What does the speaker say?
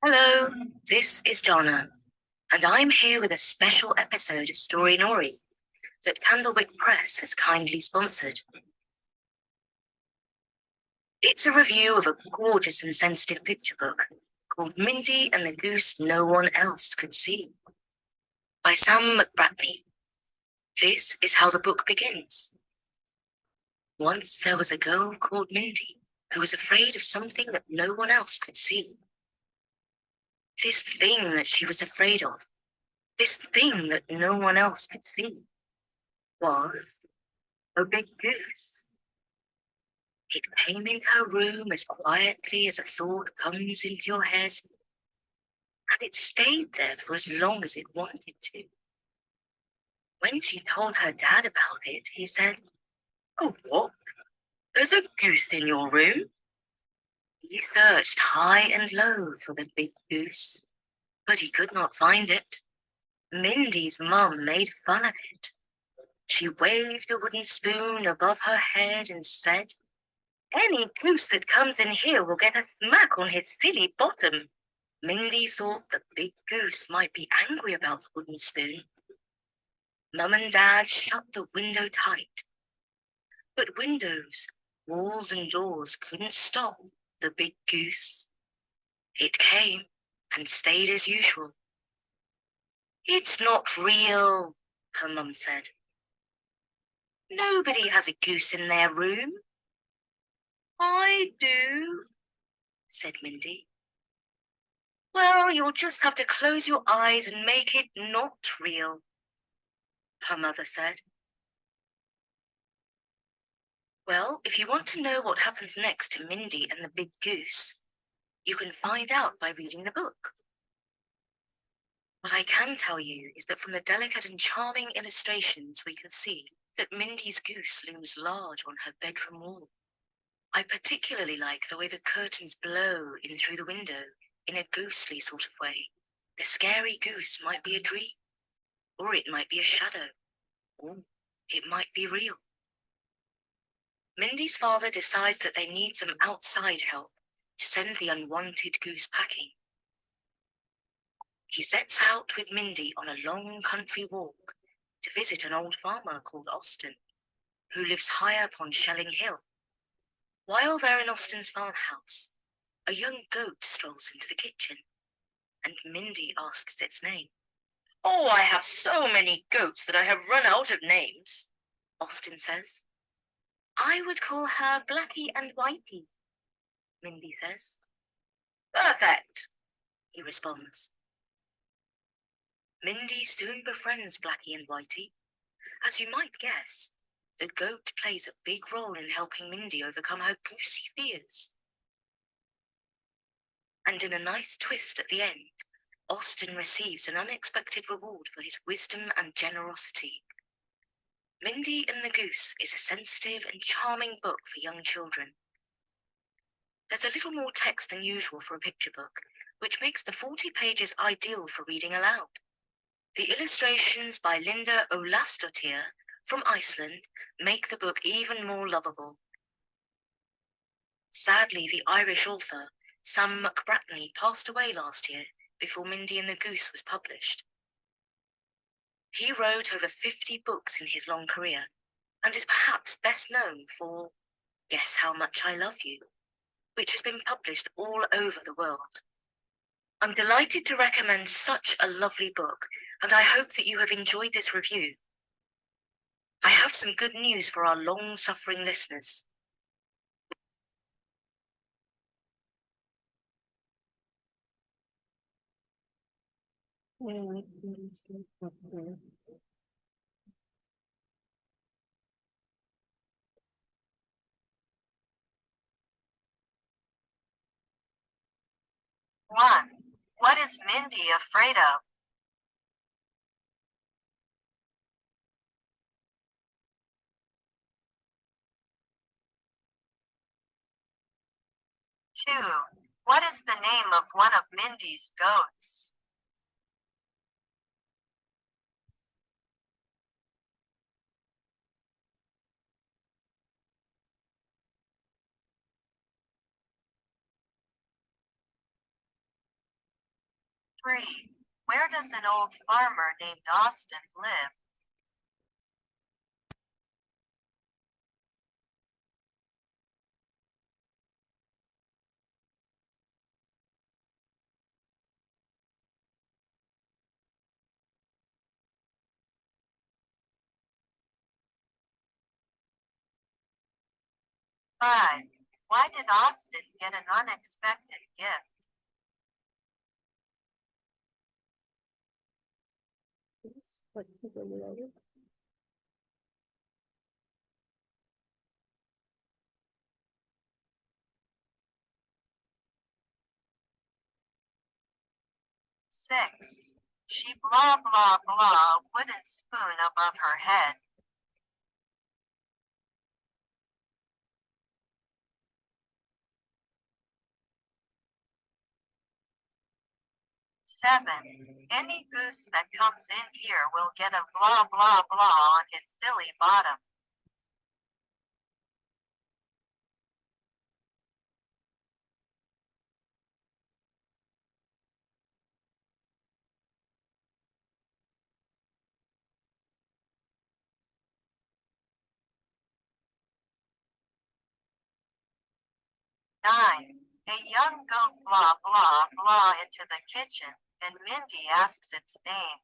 Hello, this is Donna, and I'm here with a special episode of Story Nori that Candlewick Press has kindly sponsored. It's a review of a gorgeous and sensitive picture book called Mindy and the Goose No One Else Could See by Sam McBratney. This is how the book begins. Once there was a girl called Mindy who was afraid of something that no one else could see. This thing that she was afraid of, this thing that no one else could see, was a big goose. It came in her room as quietly as a thought comes into your head, and it stayed there for as long as it wanted to. When she told her dad about it, he said, "Oh, what? There's a goose in your room?" He searched high and low for the big goose, but he could not find it. Mindy's mum made fun of it. She waved a wooden spoon above her head and said, "Any goose that comes in here will get a smack on his silly bottom." Mindy thought the big goose might be angry about the wooden spoon. Mum and Dad shut the window tight. But windows, walls and doors couldn't stop the big goose. It came and stayed as usual. "It's not real," her mum said. "Nobody has a goose in their room." "I do," said Mindy. "Well, you'll just have to close your eyes and make it not real," her mother said. Well, if you want to know what happens next to Mindy and the big goose, you can find out by reading the book. What I can tell you is that from the delicate and charming illustrations, we can see that Mindy's goose looms large on her bedroom wall. I particularly like the way the curtains blow in through the window in a ghostly sort of way. The scary goose might be a dream, or it might be a shadow, or it might be real. Mindy's father decides that they need some outside help to send the unwanted goose packing. He sets out with Mindy on a long country walk to visit an old farmer called Austin, who lives high up on Shelling Hill. While they're in Austin's farmhouse, a young goat strolls into the kitchen, and Mindy asks its name. "Oh, I have so many goats that I have run out of names," Austin says. "I would call her Blackie and Whitey," Mindy says. "Perfect," he responds. Mindy soon befriends Blackie and Whitey. As you might guess, the goat plays a big role in helping Mindy overcome her goosey fears. And in a nice twist at the end, Austin receives an unexpected reward for his wisdom and generosity. Mindy and the Goose is a sensitive and charming book for young children. There's a little more text than usual for a picture book, which makes the 40 pages ideal for reading aloud. The illustrations by Linda Olafsdottir from Iceland make the book even more lovable. Sadly, the Irish author, Sam McBratney, passed away last year before Mindy and the Goose was published. He wrote over 50 books in his long career and is perhaps best known for Guess How Much I Love You, which has been published all over the world. I'm delighted to recommend such a lovely book, and I hope that you have enjoyed this review. I have some good news for our long-suffering listeners. One, what is Mindy afraid of? Two, what is the name of one of Mindy's goats? 3. Where does an old farmer named Austin live? 5. Why did Austin get an unexpected gift? 6. She blah blah blah wooden spoon above her head. 7. Any goose that comes in here will get a blah blah blah on his silly bottom. 9. A young goat blah blah blah into the kitchen, and Mindy asks its name.